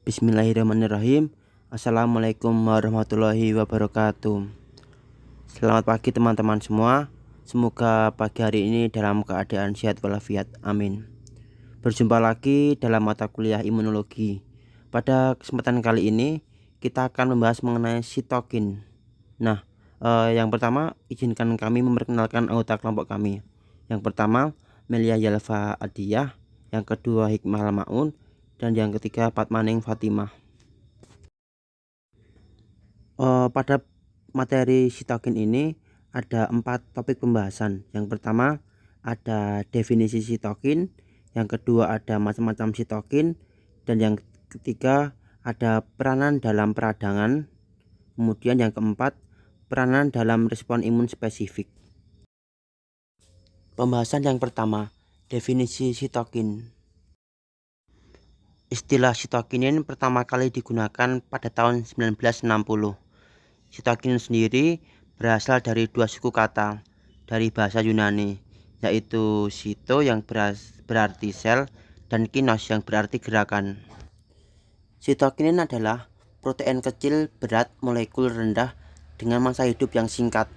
Bismillahirrahmanirrahim. Assalamualaikum warahmatullahi wabarakatuh. Selamat pagi teman-teman semua. Semoga pagi hari ini dalam keadaan sehat walafiat. Amin. Berjumpa lagi dalam mata kuliah imunologi. Pada kesempatan kali ini kita akan membahas mengenai sitokin. Yang pertama izinkan kami memperkenalkan anggota kelompok kami. Yang pertama Melia Yalfa Adiyah, yang kedua Hikmah Lamaun, dan yang ketiga Fatmaning Fatimah. Pada materi sitokin ini ada 4 topik pembahasan. Yang pertama ada definisi sitokin, yang kedua ada macam-macam sitokin, dan yang ketiga ada peranan dalam peradangan. Kemudian yang keempat peranan dalam respon imun spesifik. Pembahasan yang pertama, definisi sitokin. Istilah sitokinin pertama kali digunakan pada tahun 1960. Sitokinin sendiri berasal dari 2 suku kata dari bahasa Yunani, yaitu sito yang berarti sel dan kinos yang berarti gerakan. Sitokinin adalah protein kecil berat molekul rendah dengan masa hidup yang singkat,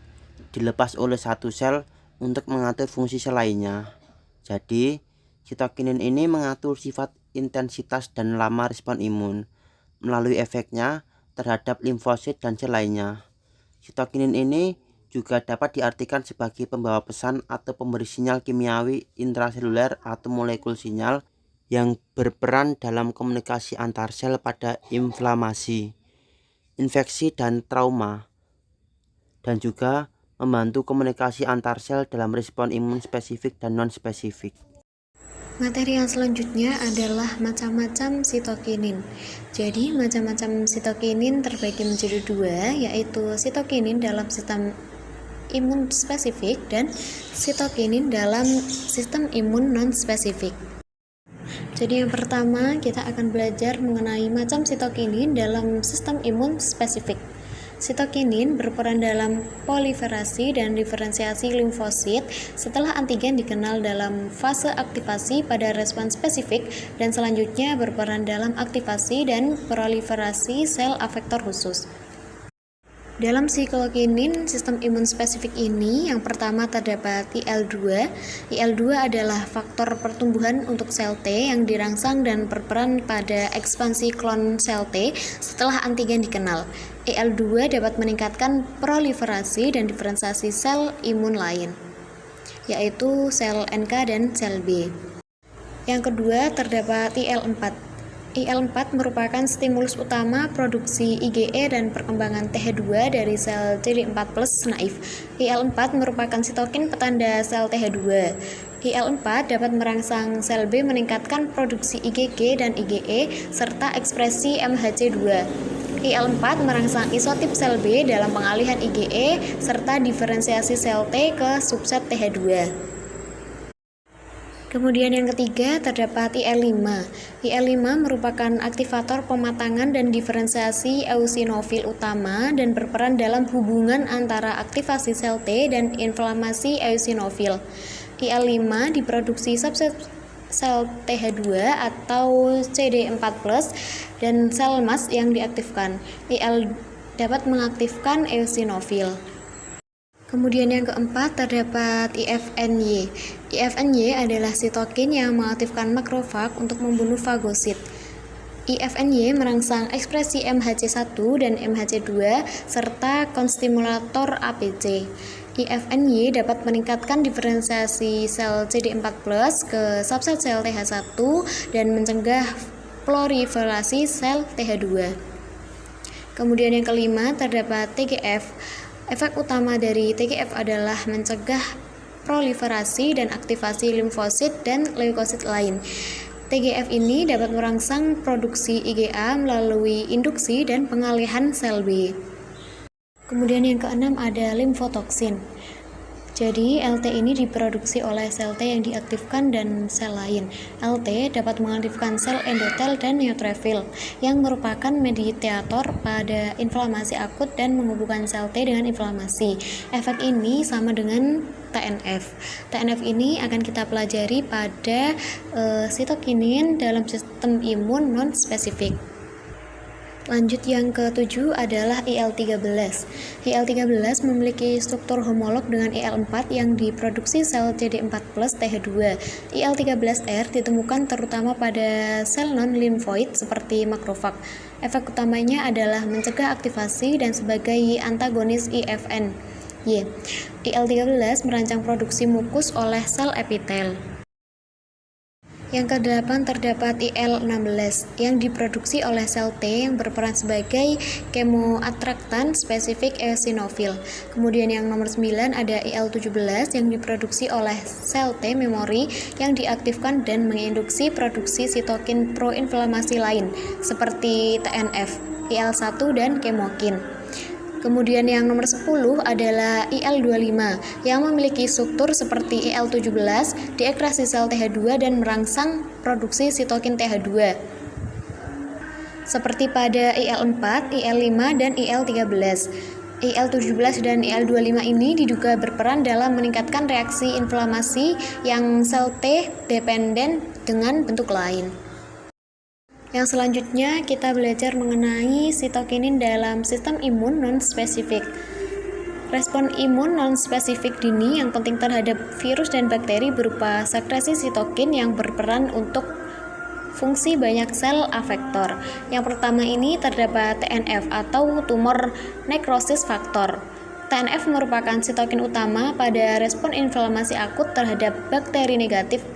dilepas oleh satu sel untuk mengatur fungsi sel lainnya. Jadi, sitokinin ini mengatur sifat, intensitas, dan lama respon imun melalui efeknya terhadap limfosit dan sel lainnya. Sitokinin ini juga dapat diartikan sebagai pembawa pesan atau pemberi sinyal kimiawi intraseluler atau molekul sinyal yang berperan dalam komunikasi antar sel pada inflamasi, infeksi, dan trauma, dan juga membantu komunikasi antar sel dalam respon imun spesifik dan non-spesifik. Materi yang selanjutnya adalah macam-macam sitokinin. Jadi macam-macam sitokinin terbagi menjadi 2, yaitu sitokinin dalam sistem imun spesifik dan sitokinin dalam sistem imun non-spesifik. Jadi yang pertama kita akan belajar mengenai macam sitokinin dalam sistem imun spesifik. Sitokinin berperan dalam proliferasi dan diferensiasi limfosit setelah antigen dikenal dalam fase aktivasi pada respon spesifik, dan selanjutnya berperan dalam aktivasi dan proliferasi sel efektor khusus. Dalam sitokinin sistem imun spesifik ini, yang pertama terdapat IL-2. IL-2 adalah faktor pertumbuhan untuk sel T yang dirangsang dan berperan pada ekspansi klon sel T setelah antigen dikenal. IL-2 dapat meningkatkan proliferasi dan diferensiasi sel imun lain, yaitu sel NK dan sel B. Yang kedua terdapat IL-4. IL-4 merupakan stimulus utama produksi IgE dan perkembangan Th2 dari sel CD4+ naif. IL-4 merupakan sitokin petanda sel Th2. IL-4 dapat merangsang sel B meningkatkan produksi IgG dan IgE serta ekspresi MHC2. IL-4 merangsang isotip sel B dalam pengalihan IgE serta diferensiasi sel T ke subset Th2. Kemudian yang ketiga terdapat IL-5. IL-5 merupakan aktivator pematangan dan diferensiasi eosinofil utama dan berperan dalam hubungan antara aktivasi sel T dan inflamasi eosinofil. IL-5 diproduksi subset sel Th2 atau CD4+ dan sel emas yang diaktifkan. IL dapat mengaktifkan eosinofil. Kemudian yang keempat terdapat IFNY. IFNY adalah sitokin yang mengaktifkan makrofag untuk membunuh fagosit. IFNY merangsang ekspresi MHC1 dan MHC2 serta konstimulator APC. IFNY dapat meningkatkan diferensiasi sel CD4+ ke subset sel Th1 dan mencegah proliferasi sel Th2. Kemudian yang kelima terdapat TGF. Efek utama dari TGF adalah mencegah proliferasi dan aktivasi limfosit dan leukosit lain. TGF ini dapat merangsang produksi IgA melalui induksi dan pengalihan sel B. Kemudian yang keenam ada limfotoksin. Jadi LT ini diproduksi oleh sel T yang diaktifkan dan sel lain. LT dapat mengaktifkan sel endotel dan neutrofil yang merupakan mediator pada inflamasi akut dan menghubungkan sel T dengan inflamasi. Efek ini sama dengan TNF. TNF ini akan kita pelajari pada sitokinin dalam sistem imun non-spesifik. Lanjut yang ke-7 adalah IL-13. IL-13 memiliki struktur homolog dengan IL-4 yang diproduksi sel CD4+ TH2. IL-13R ditemukan terutama pada sel non-limfoid seperti makrofag. Efek utamanya adalah mencegah aktivasi dan sebagai antagonis IFN. IL-13 merangsang produksi mukus oleh sel epitel. Yang ke-8 terdapat IL-16 yang diproduksi oleh sel T yang berperan sebagai kemoatraktan spesifik eosinofil. Kemudian yang nomor 9 ada IL-17 yang diproduksi oleh sel T memori yang diaktifkan dan menginduksi produksi sitokin proinflamasi lain seperti TNF, IL-1 dan kemokin. Kemudian yang nomor 10 adalah IL-25 yang memiliki struktur seperti IL-17, diekrasi sel TH2 dan merangsang produksi sitokin TH2. Seperti pada IL-4, IL-5, dan IL-13. IL-17 dan IL-25 ini diduga berperan dalam meningkatkan reaksi inflamasi yang sel T dependen dengan bentuk lain. Yang selanjutnya kita belajar mengenai sitokinin dalam sistem imun non-spesifik. Respon imun non-spesifik dini yang penting terhadap virus dan bakteri berupa sekresi sitokin yang berperan untuk fungsi banyak sel afektor. Yang pertama ini terdapat TNF atau tumor necrosis factor. TNF merupakan sitokin utama pada respon inflamasi akut terhadap bakteri negatif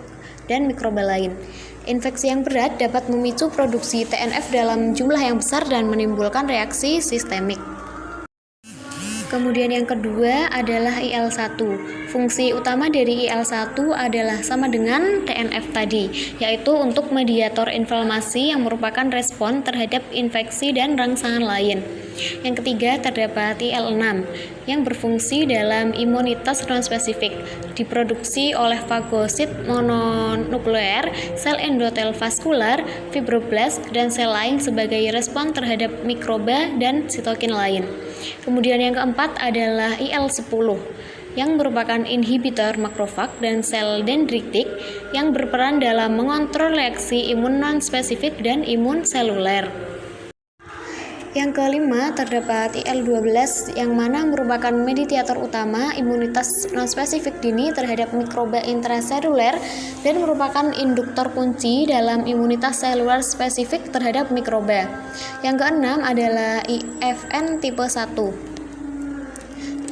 dan mikroba lain. Infeksi yang berat dapat memicu produksi TNF dalam jumlah yang besar dan menimbulkan reaksi sistemik. Kemudian yang kedua adalah IL-1. Fungsi utama dari IL-1 adalah sama dengan TNF tadi, yaitu untuk mediator inflamasi yang merupakan respon terhadap infeksi dan rangsangan lain. Yang ketiga terdapat IL-6 yang berfungsi dalam imunitas non-spesifik, diproduksi oleh fagosit mononukleer, sel endotel vaskular, fibroblast, dan sel lain sebagai respon terhadap mikroba dan sitokin lain. Kemudian yang keempat adalah IL-10 yang merupakan inhibitor makrofag dan sel dendritik yang berperan dalam mengontrol reaksi imun non-spesifik dan imun seluler. Yang kelima terdapat IL-12 yang mana merupakan mediator utama imunitas non-spesifik dini terhadap mikroba intraseluler dan merupakan induktor kunci dalam imunitas seluler spesifik terhadap mikroba. Yang keenam adalah IFN tipe 1.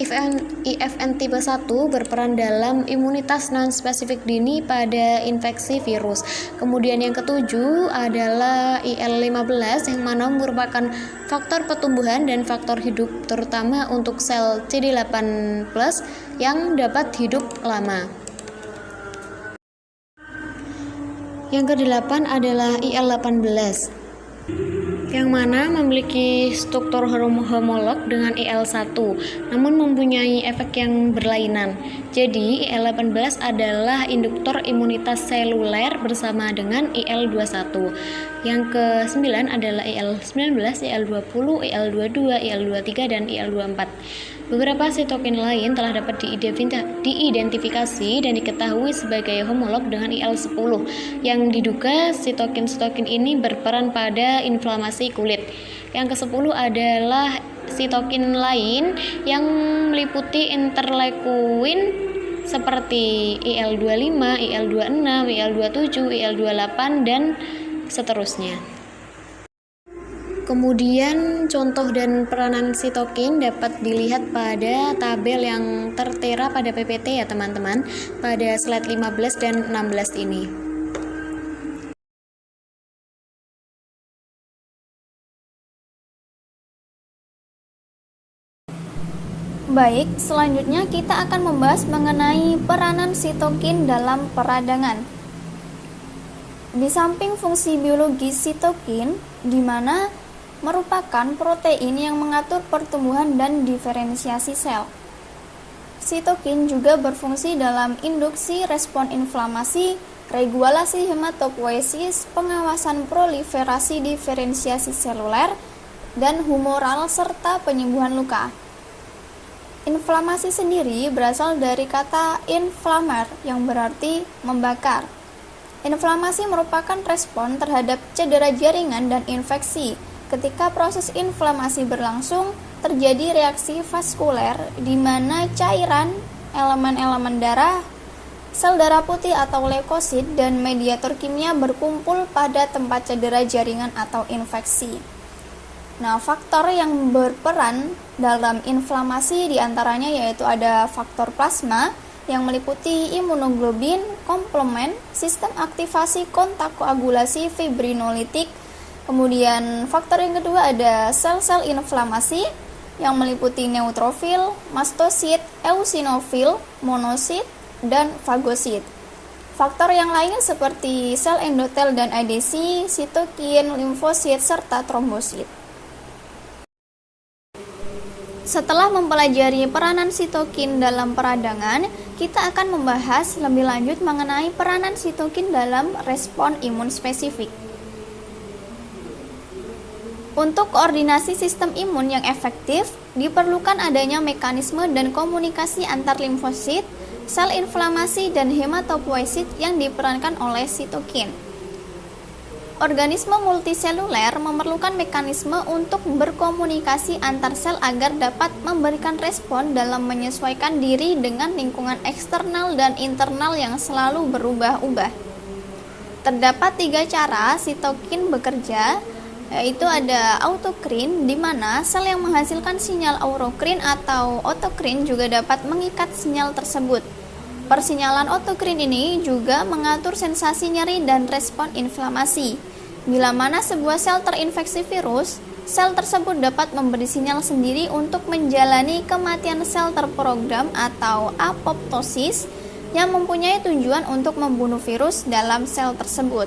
IFN tipe 1 berperan dalam imunitas non-spesifik dini pada infeksi virus. Kemudian yang ketujuh adalah IL-15 yang mana merupakan faktor pertumbuhan dan faktor hidup terutama untuk sel CD8+ yang dapat hidup lama. Yang kedelapan adalah IL-18 yang mana memiliki struktur homolog dengan IL-1 namun mempunyai efek yang berlainan. Jadi IL-18 adalah induktor imunitas seluler bersama dengan IL-21. Yang ke-9 adalah IL-19, IL-20, IL-22, IL-23, dan IL-24. Beberapa sitokin lain telah dapat diidentifikasi dan diketahui sebagai homolog dengan IL-10 yang diduga sitokin-sitokin ini berperan pada inflamasi kulit. Yang ke-10 adalah sitokin lain yang meliputi interleukin seperti IL-25, IL-26, IL-27, IL-28, dan seterusnya. Kemudian contoh dan peranan sitokin dapat dilihat pada tabel yang tertera pada PPT ya teman-teman, pada slide 15 dan 16 ini. Baik, selanjutnya kita akan membahas mengenai peranan sitokin dalam peradangan. Di samping fungsi biologis sitokin, di mana merupakan protein yang mengatur pertumbuhan dan diferensiasi sel. Sitokin juga berfungsi dalam induksi respon inflamasi, regulasi hematopoiesis, pengawasan proliferasi diferensiasi seluler, dan humoral serta penyembuhan luka. Inflamasi sendiri berasal dari kata inflamer yang berarti membakar. Inflamasi merupakan respon terhadap cedera jaringan dan infeksi ketika proses inflamasi berlangsung, terjadi reaksi vaskuler di mana cairan, elemen-elemen darah, sel darah putih atau leukosit, dan mediator kimia berkumpul pada tempat cedera jaringan atau infeksi. Nah, faktor yang berperan dalam inflamasi diantaranya yaitu ada faktor plasma yang meliputi imunoglobulin, komplement, sistem aktivasi kontak koagulasi fibrinolitik. Kemudian faktor yang kedua ada sel-sel inflamasi yang meliputi neutrofil, mastosit, eosinofil, monosit, dan fagosit. Faktor yang lain seperti sel endotel dan adesi, sitokin, limfosit, serta trombosit. Setelah mempelajari peranan sitokin dalam peradangan, kita akan membahas lebih lanjut mengenai peranan sitokin dalam respon imun spesifik. Untuk koordinasi sistem imun yang efektif, diperlukan adanya mekanisme dan komunikasi antar limfosit, sel inflamasi, dan hematopoiesit yang diperankan oleh sitokin. Organisme multiseluler memerlukan mekanisme untuk berkomunikasi antar sel agar dapat memberikan respon dalam menyesuaikan diri dengan lingkungan eksternal dan internal yang selalu berubah-ubah. Terdapat 3 cara sitokin bekerja, yaitu ada autokrin, di mana sel yang menghasilkan sinyal aurokrin atau otokrin juga dapat mengikat sinyal tersebut. Persinyalan autokrin ini juga mengatur sensasi nyeri dan respon inflamasi. Bila mana sebuah sel terinfeksi virus, sel tersebut dapat memberi sinyal sendiri untuk menjalani kematian sel terprogram atau apoptosis yang mempunyai tujuan untuk membunuh virus dalam sel tersebut.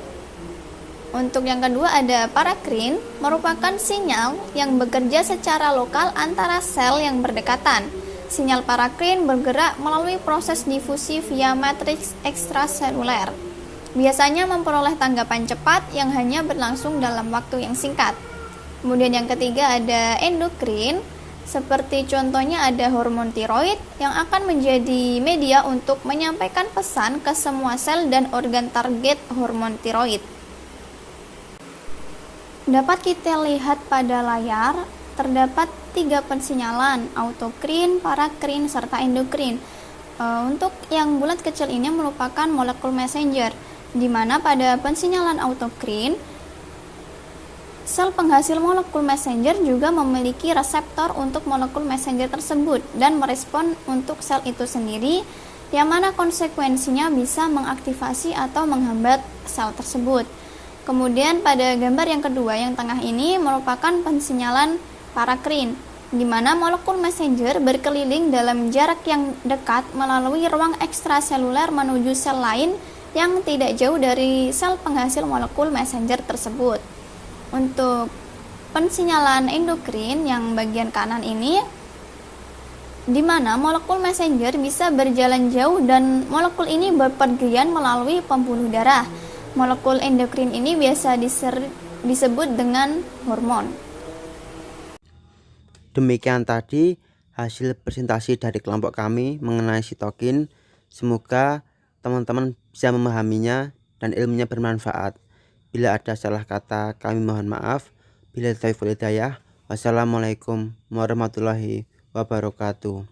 Untuk yang kedua ada parakrin, merupakan sinyal yang bekerja secara lokal antara sel yang berdekatan. Sinyal parakrin bergerak melalui proses difusi via matriks ekstraseluler. Biasanya memperoleh tanggapan cepat yang hanya berlangsung dalam waktu yang singkat. Kemudian yang ketiga ada endokrin, seperti contohnya ada hormon tiroid yang akan menjadi media untuk menyampaikan pesan ke semua sel dan organ target hormon tiroid. Dapat kita lihat pada layar, terdapat 3 pensinyalan, autokrin, parakrin, serta endokrin. Untuk yang bulat kecil ini merupakan molekul messenger, di mana pada pensinyalan autokrin, sel penghasil molekul messenger juga memiliki reseptor untuk molekul messenger tersebut dan merespon untuk sel itu sendiri, yang mana konsekuensinya bisa mengaktifasi atau menghambat sel tersebut. Kemudian pada gambar yang kedua yang tengah ini merupakan pensinyalan parakrin, di mana molekul messenger berkeliling dalam jarak yang dekat melalui ruang ekstraseluler menuju sel lain yang tidak jauh dari sel penghasil molekul messenger tersebut. Untuk pensinyalan endokrin yang bagian kanan ini, di mana molekul messenger bisa berjalan jauh dan molekul ini berpergian melalui pembuluh darah. Molekul endokrin ini biasa disebut dengan hormon. Demikian tadi hasil presentasi dari kelompok kami mengenai sitokin. Semoga teman-teman bisa memahaminya dan ilmunya bermanfaat. Bila ada salah kata kami mohon maaf. Bila taufiq wal hidayah. Wassalamualaikum warahmatullahi wabarakatuh.